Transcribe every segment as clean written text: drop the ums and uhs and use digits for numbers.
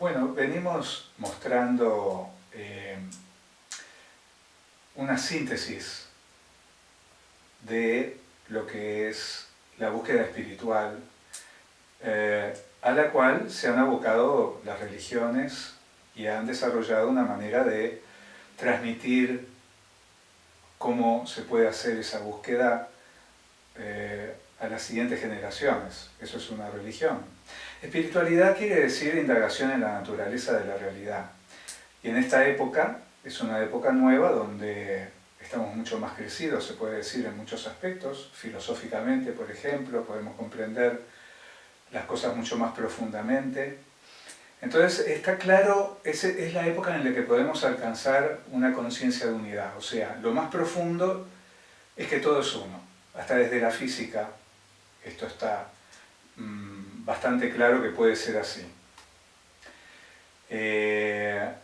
Bueno, venimos mostrando una síntesis de lo que es la búsqueda espiritual, a la cual se han abocado las religiones y han desarrollado una manera de transmitir cómo se puede hacer esa búsqueda a las siguientes generaciones. Eso es una religión. Espiritualidad quiere decir indagación en la naturaleza de la realidad. Y en esta época, es una época nueva donde estamos mucho más crecidos, se puede decir, en muchos aspectos. Filosóficamente, por ejemplo, podemos comprender las cosas mucho más profundamente. Entonces, está claro, es la época en la que podemos alcanzar una conciencia de unidad. O sea, lo más profundo es que todo es uno. Hasta desde la física, esto está bastante claro que puede ser así.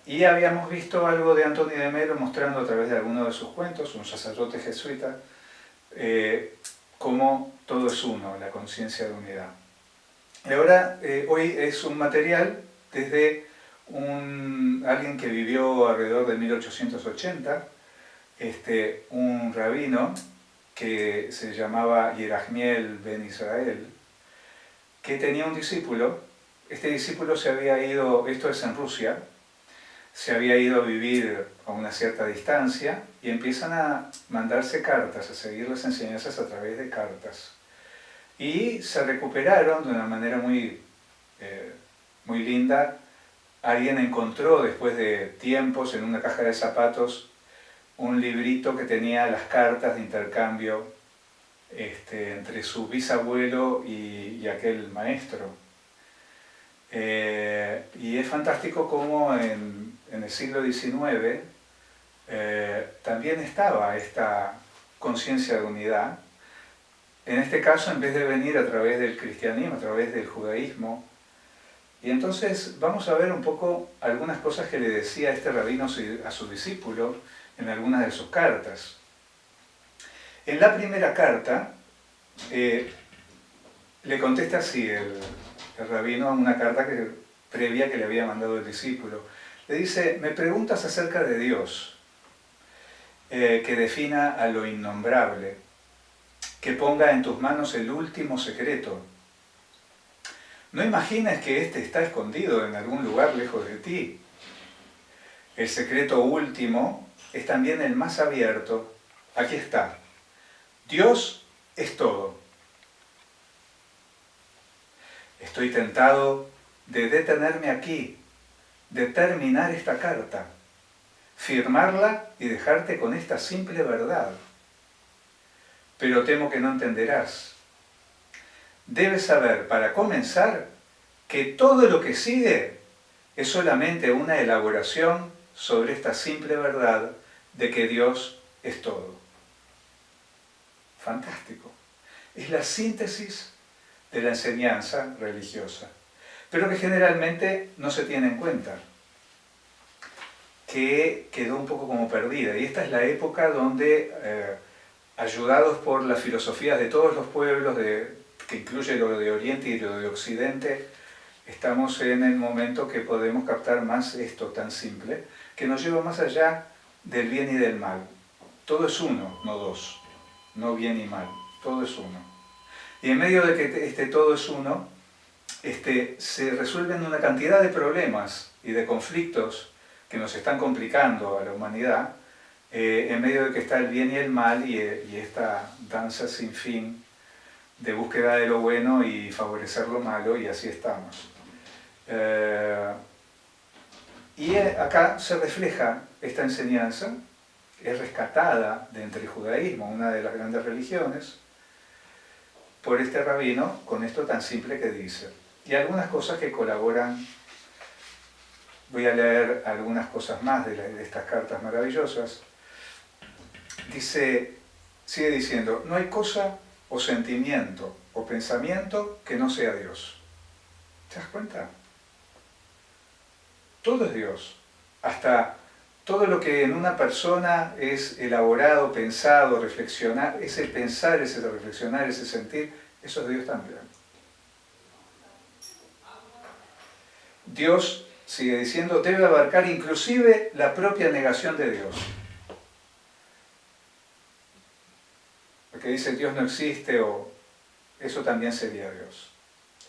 Y habíamos visto algo de Antoni de Melo mostrando a través de alguno de sus cuentos, un sacerdote jesuita, cómo todo es uno, la conciencia de unidad. Y ahora, hoy es un material desde alguien que vivió alrededor de 1880, un rabino que se llamaba Yerahmiel Ben Israel, que tenía un discípulo. Este discípulo se había ido, esto es en Rusia, se había ido a vivir a una cierta distancia y empiezan a mandarse cartas, a seguir las enseñanzas a través de cartas. Y se recuperaron de una manera muy linda. Alguien encontró después de tiempos en una caja de zapatos un librito que tenía las cartas de intercambio entre su bisabuelo y aquel maestro. Y es fantástico cómo en el siglo XIX también estaba esta conciencia de unidad. En este caso, en vez de venir a través del cristianismo, a través del judaísmo. Y entonces vamos a ver un poco algunas cosas que le decía este rabino a su discípulo en algunas de sus cartas. En la primera carta, le contesta así el rabino a una carta previa que le había mandado el discípulo. Le dice: me preguntas acerca de Dios, que defina a lo innombrable, que ponga en tus manos el último secreto. No imagines que éste está escondido en algún lugar lejos de ti. El secreto último es también el más abierto. Aquí está. Dios es todo. Estoy tentado de detenerme aquí, de terminar esta carta, firmarla y dejarte con esta simple verdad. Pero temo que no entenderás. Debes saber, para comenzar, que todo lo que sigue es solamente una elaboración sobre esta simple verdad de que Dios es todo. Fantástico. Es la síntesis de la enseñanza religiosa, pero que generalmente no se tiene en cuenta, que quedó un poco como perdida. Y esta es la época donde, ayudados por las filosofías de todos los pueblos, que incluye lo de Oriente y lo de Occidente, estamos en el momento que podemos captar más esto tan simple, que nos lleva más allá del bien y del mal. Todo es uno, no dos, no bien y mal, todo es uno. Y en medio de que todo es uno, se resuelven una cantidad de problemas y de conflictos que nos están complicando a la humanidad, en medio de que está el bien y el mal y esta danza sin fin de búsqueda de lo bueno y favorecer lo malo, y así estamos. Y acá se refleja esta enseñanza, es rescatada de entre el judaísmo, una de las grandes religiones, por este rabino, con esto tan simple que dice. Y algunas cosas que colaboran. Voy a leer algunas cosas más de estas cartas maravillosas. Sigue diciendo: no hay cosa o sentimiento o pensamiento que no sea Dios. ¿Te das cuenta? Todo es Dios. Hasta todo lo que en una persona es elaborado, pensado, reflexionar, ese pensar, ese reflexionar, ese sentir, eso es Dios también. Dios sigue diciendo, debe abarcar inclusive la propia negación de Dios. Porque dice Dios no existe, o eso también sería Dios.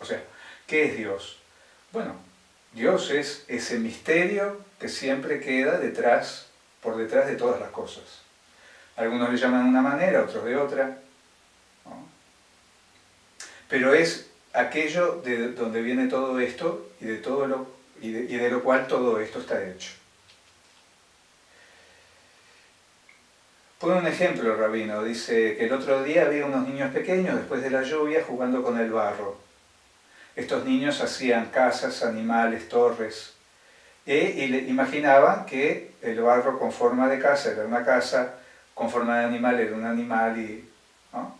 O sea, ¿qué es Dios? Bueno, Dios es ese misterio que siempre queda por detrás de todas las cosas. Algunos le llaman de una manera, otros de otra, ¿no? Pero es aquello de donde viene todo esto y de lo cual todo esto está hecho. Pone un ejemplo, Rabino, dice que el otro día había unos niños pequeños después de la lluvia jugando con el barro. Estos niños hacían casas, animales, torres, y imaginaban que el barro con forma de casa era una casa, con forma de animal era un animal, ¿no?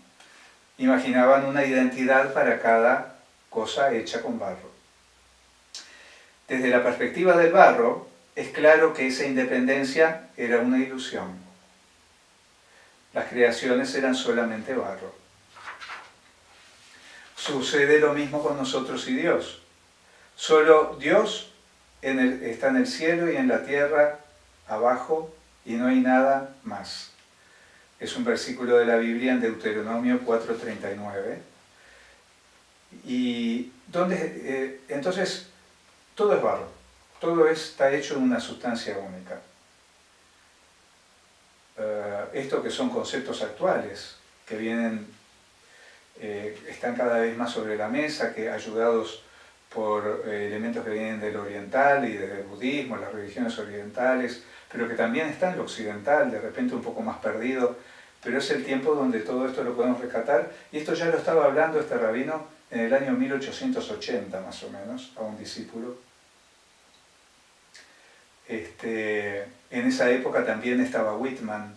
Imaginaban una identidad para cada cosa hecha con barro. Desde la perspectiva del barro, es claro que esa independencia era una ilusión. Las creaciones eran solamente barro. Sucede lo mismo con nosotros y Dios. Solo Dios está en el cielo y en la tierra, abajo, y no hay nada más. Es un versículo de la Biblia en Deuteronomio 4:39. Y entonces, todo es barro. Todo está hecho de una sustancia única. Esto que son conceptos actuales, que están cada vez más sobre la mesa, que ayudados por elementos que vienen del oriental y del budismo, las religiones orientales, pero que también está en lo occidental, de repente un poco más perdido, pero es el tiempo donde todo esto lo podemos rescatar, y esto ya lo estaba hablando este rabino en el año 1880 más o menos, a un discípulo. En esa época también estaba Whitman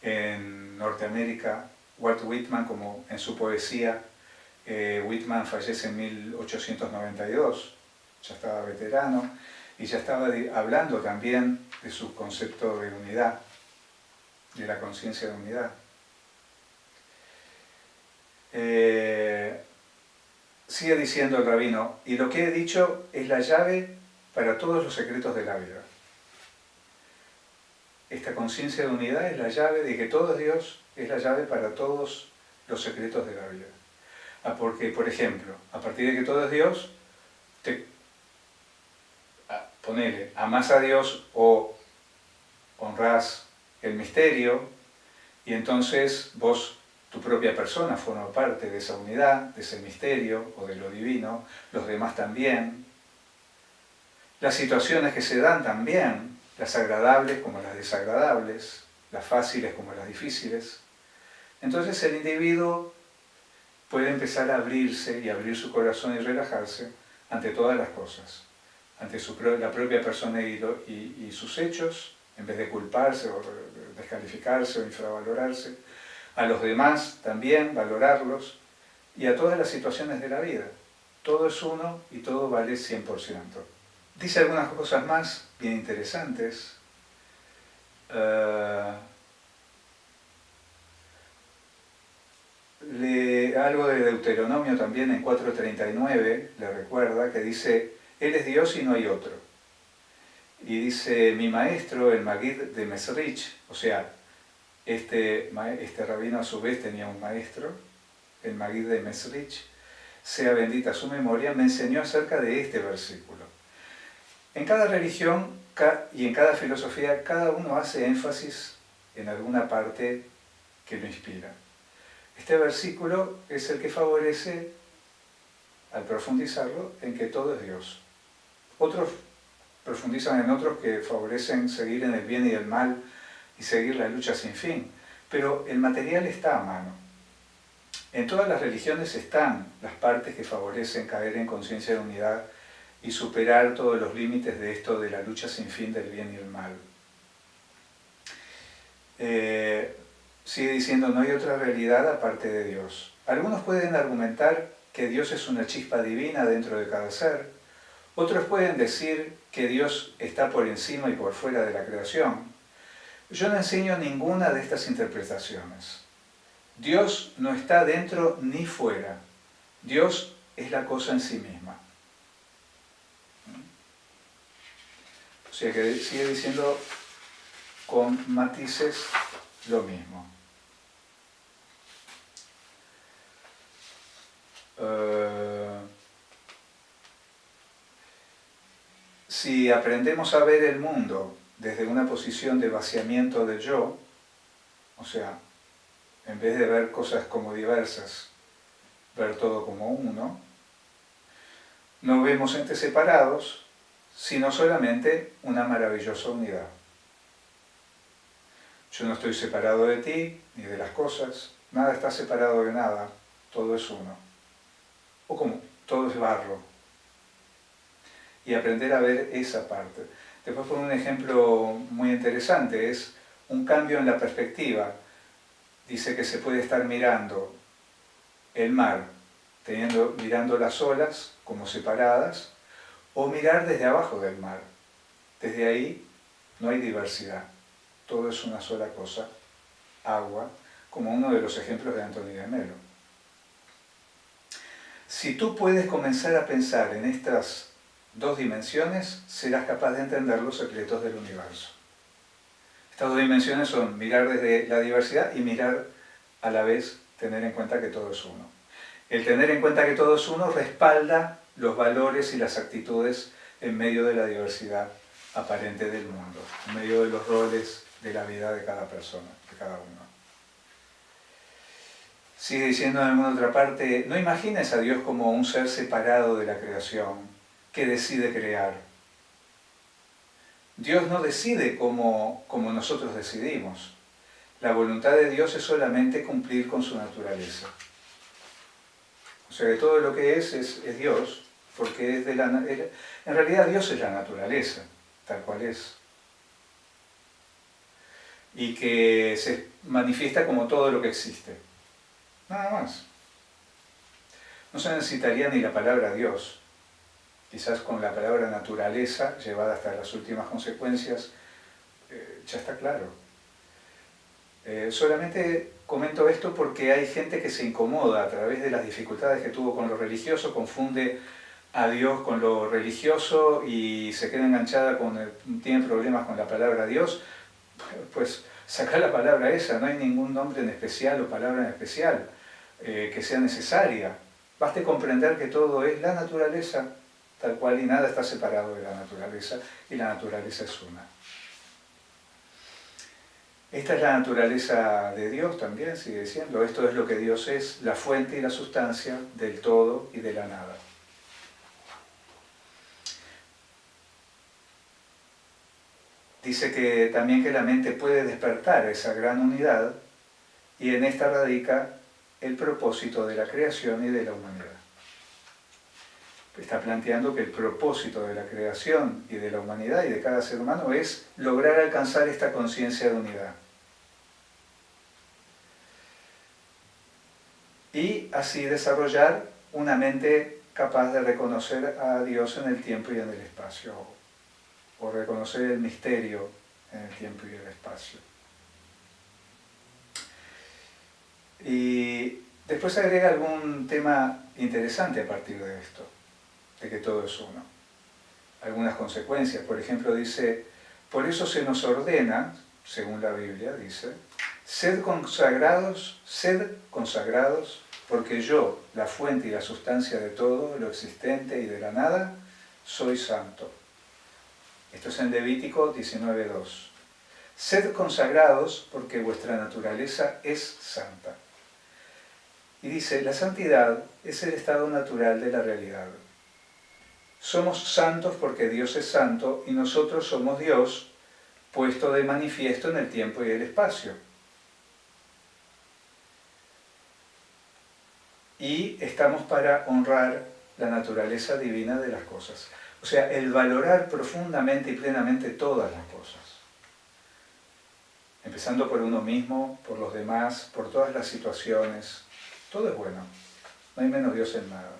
en Norteamérica, Walt Whitman, como en su poesía. Whitman fallece en 1892, ya estaba veterano, y ya estaba hablando también de su concepto de unidad, de la conciencia de unidad. Sigue diciendo el rabino, y lo que he dicho es la llave para todos los secretos de la vida. Esta conciencia de unidad es la llave de que todo es Dios, es la llave para todos los secretos de la vida. Porque, por ejemplo, a partir de que todo es Dios, ponele, amás a Dios o honrás el misterio, y entonces vos, tu propia persona, forma parte de esa unidad, de ese misterio o de lo divino, los demás también. Las situaciones que se dan también, las agradables como las desagradables, las fáciles como las difíciles. Entonces el individuo puede empezar a abrirse y abrir su corazón y relajarse ante todas las cosas, ante la propia persona y sus hechos, en vez de culparse o descalificarse o infravalorarse, a los demás también valorarlos, y a todas las situaciones de la vida. Todo es uno y todo vale 100%. Dice algunas cosas más bien interesantes. Algo de Deuteronomio también en 4:39 le recuerda, que dice, Él es Dios y no hay otro. Y dice, mi maestro, el Maguid de Mesrich, o sea, este rabino a su vez tenía un maestro, el Maguid de Mesrich, sea bendita su memoria, me enseñó acerca de este versículo. En cada religión y en cada filosofía, cada uno hace énfasis en alguna parte que lo inspira. Este versículo es el que favorece, al profundizarlo, en que todo es Dios. Otros profundizan en otros que favorecen seguir en el bien y el mal y seguir la lucha sin fin. Pero el material está a mano. En todas las religiones están las partes que favorecen caer en conciencia de unidad y superar todos los límites de esto de la lucha sin fin del bien y el mal. Sigue diciendo, no hay otra realidad aparte de Dios. Algunos pueden argumentar que Dios es una chispa divina dentro de cada ser. Otros pueden decir que Dios está por encima y por fuera de la creación. Yo no enseño ninguna de estas interpretaciones. Dios no está dentro ni fuera. Dios es la cosa en sí misma. O sea que sigue diciendo con matices lo mismo. Si aprendemos a ver el mundo desde una posición de vaciamiento del yo, o sea, en vez de ver cosas como diversas, ver todo como uno, no vemos entes separados, sino solamente una maravillosa unidad. Yo no estoy separado de ti, ni de las cosas, nada está separado de nada, todo es uno. O como, todo es barro. Y aprender a ver esa parte. Después pone un ejemplo muy interesante, es un cambio en la perspectiva. Dice que se puede estar mirando el mar, mirando las olas como separadas, o mirar desde abajo del mar. Desde ahí no hay diversidad, todo es una sola cosa, agua, como uno de los ejemplos de Antonio de Melo. Si tú puedes comenzar a pensar en estas dos dimensiones, serás capaz de entender los secretos del universo. Estas dos dimensiones son mirar desde la diversidad y mirar a la vez, tener en cuenta que todo es uno. El tener en cuenta que todo es uno respalda los valores y las actitudes en medio de la diversidad aparente del mundo, en medio de los roles de la vida de cada persona, de cada uno. Sigue diciendo en alguna otra parte, no imagines a Dios como un ser separado de la creación que decide crear. Dios no decide como nosotros decidimos. La voluntad de Dios es solamente cumplir con su naturaleza. O sea que todo lo que es Dios, porque es en realidad Dios es la naturaleza, tal cual es. Y que se manifiesta como todo lo que existe. Nada más. No se necesitaría ni la palabra Dios. Quizás con la palabra naturaleza, llevada hasta las últimas consecuencias, ya está claro. Solamente comento esto porque hay gente que se incomoda a través de las dificultades que tuvo con lo religioso, confunde a Dios con lo religioso y se queda enganchada tiene problemas con la palabra Dios. Pues sacar la palabra esa, no hay ningún nombre en especial o palabra en especial que sea necesaria. Baste comprender que todo es la naturaleza tal cual y nada está separado de la naturaleza y la naturaleza es una. Esta es la naturaleza de Dios también, sigue diciendo. Esto es lo que Dios es, la fuente y la sustancia del todo y de la nada. Dice que también que la mente puede despertar esa gran unidad y en esta radica el propósito de la creación y de la humanidad. Está planteando que el propósito de la creación y de la humanidad y de cada ser humano es lograr alcanzar esta conciencia de unidad. Y así desarrollar una mente capaz de reconocer a Dios en el tiempo y en el espacio, o reconocer el misterio en el tiempo y el espacio. Y después agrega algún tema interesante a partir de esto, de que todo es uno. Algunas consecuencias, por ejemplo, dice, por eso se nos ordena, según la Biblia dice, sed consagrados, porque yo, la fuente y la sustancia de todo, lo existente y de la nada, soy santo. Esto es en Levítico 19:2. Sed consagrados porque vuestra naturaleza es santa. Y dice, la santidad es el estado natural de la realidad. Somos santos porque Dios es santo y nosotros somos Dios, puesto de manifiesto en el tiempo y el espacio. Y estamos para honrar la naturaleza divina de las cosas. O sea, el valorar profundamente y plenamente todas las cosas. Empezando por uno mismo, por los demás, por todas las situaciones. Todo es bueno. No hay menos Dios en nada.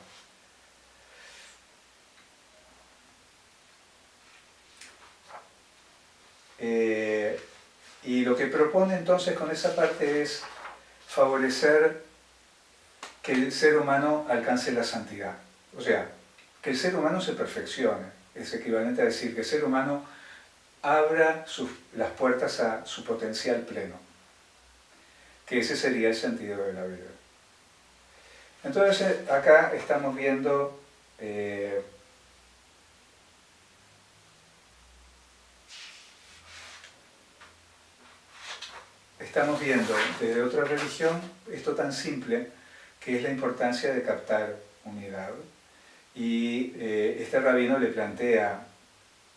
Y lo que propone entonces con esa parte es favorecer que el ser humano alcance la santidad. O sea, que el ser humano se perfeccione. Es equivalente a decir que el ser humano abra las puertas a su potencial pleno, que ese sería el sentido de la vida. Entonces acá estamos viendo desde otra religión esto tan simple que es la importancia de captar unidad. Y este rabino le plantea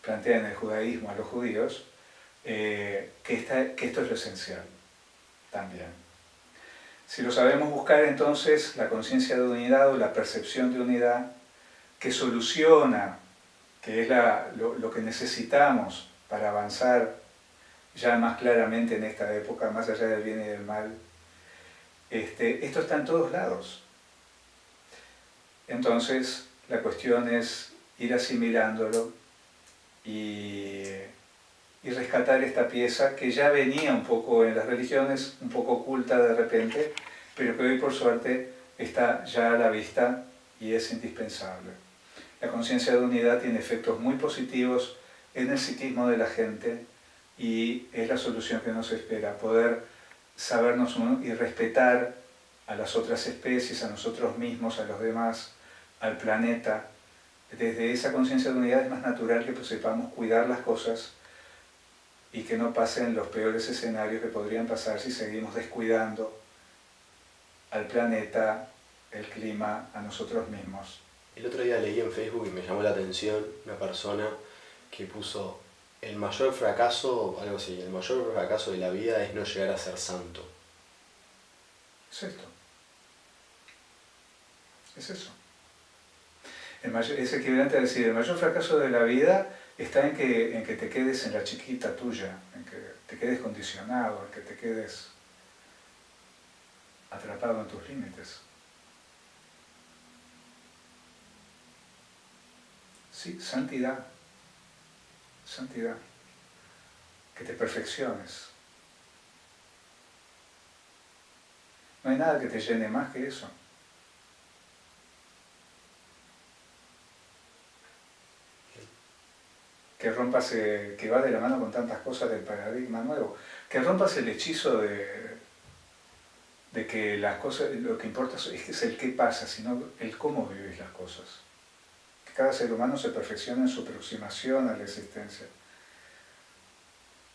en el judaísmo a los judíos que esto es lo esencial también. Si lo sabemos buscar, entonces la conciencia de unidad o la percepción de unidad que soluciona, que es lo que necesitamos para avanzar ya más claramente en esta época, más allá del bien y del mal, esto está en todos lados. Entonces la cuestión es ir asimilándolo y rescatar esta pieza que ya venía un poco en las religiones, un poco oculta de repente, pero que hoy por suerte está ya a la vista y es indispensable. La conciencia de unidad tiene efectos muy positivos en el psiquismo de la gente y es la solución que nos espera, poder sabernos uno y respetar a las otras especies, a nosotros mismos, a los demás, al planeta. Desde esa conciencia de unidad es más natural que sepamos cuidar las cosas y que no pasen los peores escenarios que podrían pasar si seguimos descuidando al planeta, el clima, a nosotros mismos. El otro día leí en Facebook y me llamó la atención una persona que puso: el mayor fracaso, algo así, el mayor fracaso de la vida es no llegar a ser santo. Es esto. Es eso. Es equivalente a decir, el mayor fracaso de la vida está en que te quedes en la chiquita tuya, en que te quedes condicionado, en que te quedes atrapado en tus límites. Sí, santidad. Santidad. Que te perfecciones. No hay nada que te llene más que eso. Que rompas, que va de la mano con tantas cosas del paradigma nuevo, que rompas el hechizo de que las cosas, lo que importa es el qué pasa, sino el cómo vivís las cosas. Que cada ser humano se perfeccione en su aproximación a la existencia,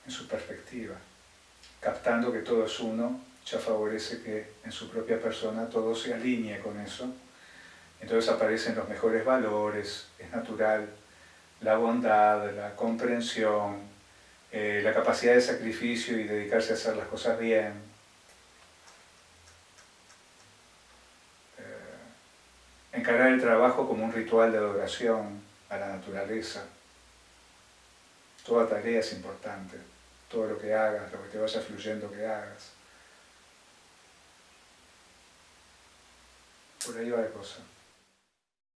en su perspectiva, captando que todo es uno, ya favorece que en su propia persona todo se alinee con eso. Entonces aparecen los mejores valores, es natural la bondad, la comprensión, la capacidad de sacrificio y dedicarse a hacer las cosas bien. Encarar el trabajo como un ritual de adoración a la naturaleza. Toda tarea es importante, todo lo que hagas, lo que te vaya fluyendo que hagas. Por ahí va la cosa.